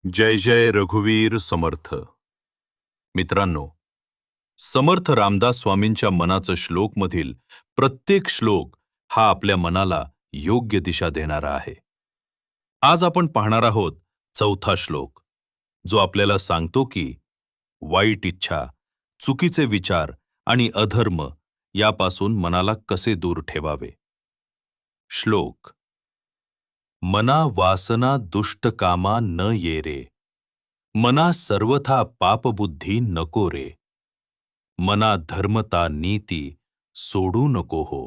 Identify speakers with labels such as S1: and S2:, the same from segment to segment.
S1: जय जय रघुवीर समर्थ. मित्रांनो, समर्थ रामदास स्वामींच्या मनाचं श्लोकमधील प्रत्येक श्लोक हा आपल्या मनाला योग्य दिशा देणारा आहे. आज आपण पाहणार आहोत चौथा श्लोक, जो आपल्याला सांगतो की वाईट इच्छा, चुकीचे विचार आणि अधर्म यापासून मनाला कसे दूर ठेवावे. श्लोक: मना वासना दुष्ट कामा न ये रे, मना सर्वथा पापबुद्धी नको रे, मना धर्मता नीती सोडू नको हो,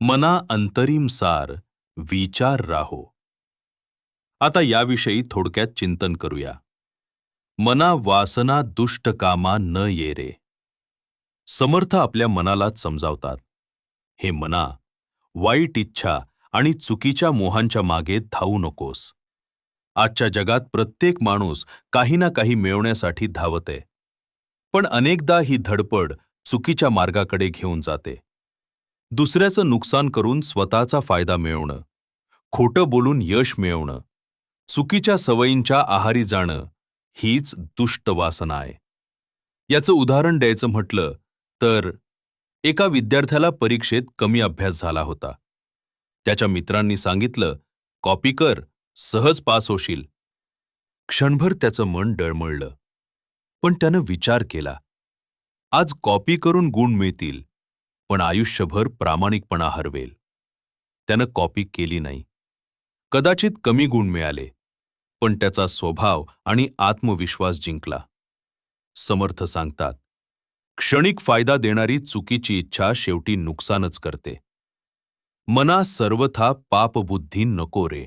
S1: मना अंतरिम सार विचार राहो. आता याविषयी थोडक्यात चिंतन करूया. मना वासना दुष्ट कामा न ये रे. समर्थ आपल्या मनाला समजावतात, हे मना, वाईट इच्छा आणि चुकीच्या मोहांच्या मागे धावू नकोस. आजच्या जगात प्रत्येक माणूस काही ना काही मिळवण्यासाठी धावत आहे, पण अनेकदा ही धडपड चुकीच्या मार्गाकडे घेऊन जाते. दुसऱ्याचं नुकसान करून स्वतःचा फायदा मिळवणं, खोटं बोलून यश मिळवणं, चुकीच्या सवयींच्या आहारी जाणं हीच दुष्ट वासना आहे. याचं उदाहरण द्यायचं म्हटलं तर एका विद्यार्थ्याला परीक्षेत कमी अभ्यास झाला होता. त्याच्या मित्रांनी सांगितलं, कॉपी कर, सहज पास होशील. क्षणभर त्याचं मन डळमळलं, पण त्यानं विचार केला, आज कॉपी करून गुण मिळतील, पण आयुष्यभर प्रामाणिकपणा हरवेल. त्यानं कॉपी केली नाही. कदाचित कमी गुण मिळाले, पण त्याचा स्वभाव आणि आत्मविश्वास जिंकला. समर्थ सांगतात, क्षणिक फायदा देणारी चुकीची इच्छा शेवटी नुकसानच करते. मना सर्वथा पापबुद्धी नको रे.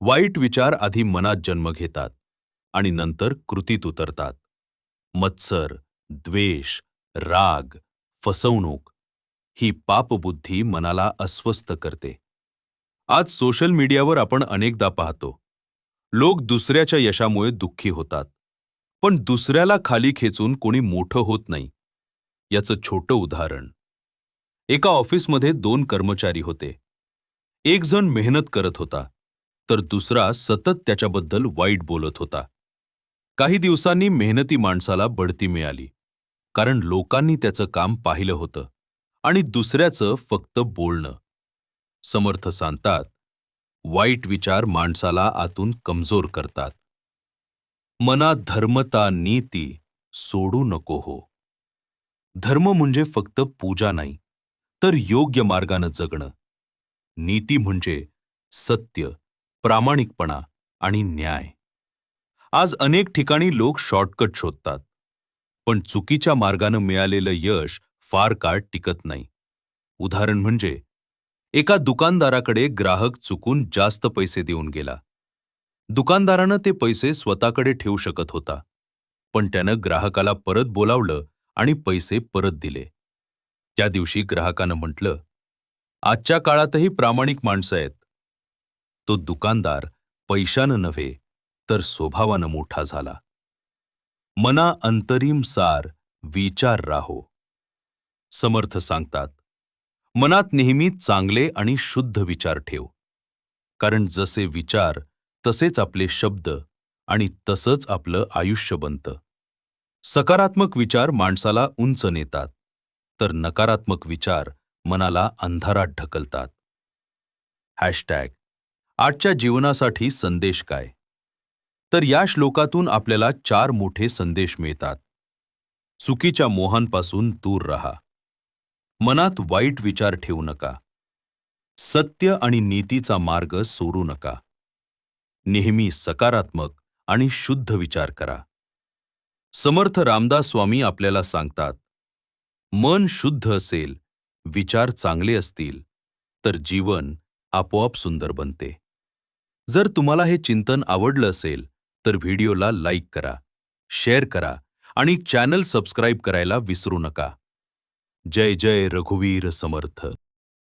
S1: वाईट विचार आधी मनात जन्म घेतात आणि नंतर कृतीत उतरतात. मत्सर, द्वेष, राग, फसवणूक ही पापबुद्धी मनाला अस्वस्थ करते. आज सोशल मीडियावर आपण अनेकदा पाहतो, लोक दुसऱ्याच्या यशामुळे दुःखी होतात, पण दुसऱ्याला खाली खेचून कोणी मोठं होत नाही. याचं छोटं उदाहरण: एका ऑफिसमध्ये 2 कर्मचारी होते. एक जण मेहनत करत होता, तर दुसरा सतत त्याच्याबद्दल वाईट बोलत होता. काही दिवसांनी मेहनती माणसाला बढती मिळाली, कारण लोकांनी त्याचं काम पाहिलं होतं आणि दुसऱ्याचं फक्त बोलणं. समर्थ सांगतात, वाईट विचार माणसाला आतून कमजोर करतात. मना धर्मता नीती सोडू नको हो. धर्म म्हणजे फक्त पूजा नाही, तर योग्य मार्गानं जगणं. नीती म्हणजे सत्य, प्रामाणिकपणा आणि न्याय. आज अनेक ठिकाणी लोक शॉर्टकट शोधतात, पण चुकीच्या मार्गानं मिळालेलं यश फार काळ टिकत नाही. उदाहरण म्हणजे एका दुकानदाराकडे ग्राहक चुकून जास्त पैसे देऊन गेला. दुकानदारानं ते पैसे स्वतःकडे ठेवू शकत होता, पण त्यानं ग्राहकाला परत बोलावलं आणि पैसे परत दिले. त्या दिवशी ग्राहकानं म्हटलं, आजच्या काळातही प्रामाणिक माणसं आहेत. तो दुकानदार पैशानं नव्हे, तर स्वभावानं मोठा झाला. मना अंतरिम सार विचार राहो. समर्थ सांगतात, मनात नेहमी चांगले आणि शुद्ध विचार ठेव, कारण जसे विचार तसेच आपले शब्द आणि तसंच आपलं आयुष्य बनतं. सकारात्मक विचार माणसाला उंच नेतात, तर नकारात्मक विचार मनाला अंधारात ढकलतात. हॅशटॅग आजच्या जीवनासाठी संदेश काय? तर या श्लोकातून आपल्याला 4 मोठे संदेश मिळतात. चुकीच्या मोहांपासून दूर राहा. मनात वाईट विचार ठेवू नका. सत्य आणि नीतीचा मार्ग सोडू नका. नेहमी सकारात्मक आणि शुद्ध विचार करा. समर्थ रामदास स्वामी आपल्याला सांगतात, मन शुद्ध असेल, विचार चांगले असतील, तर जीवन आपोआप सुंदर बनते. जर तुम्हाला हे चिंतन आवडलं असेल, तर व्हिडिओला लाईक करा, शेअर करा आणि चॅनल सबस्क्राईब करायला विसरू नका. जय जय रघुवीर समर्थ.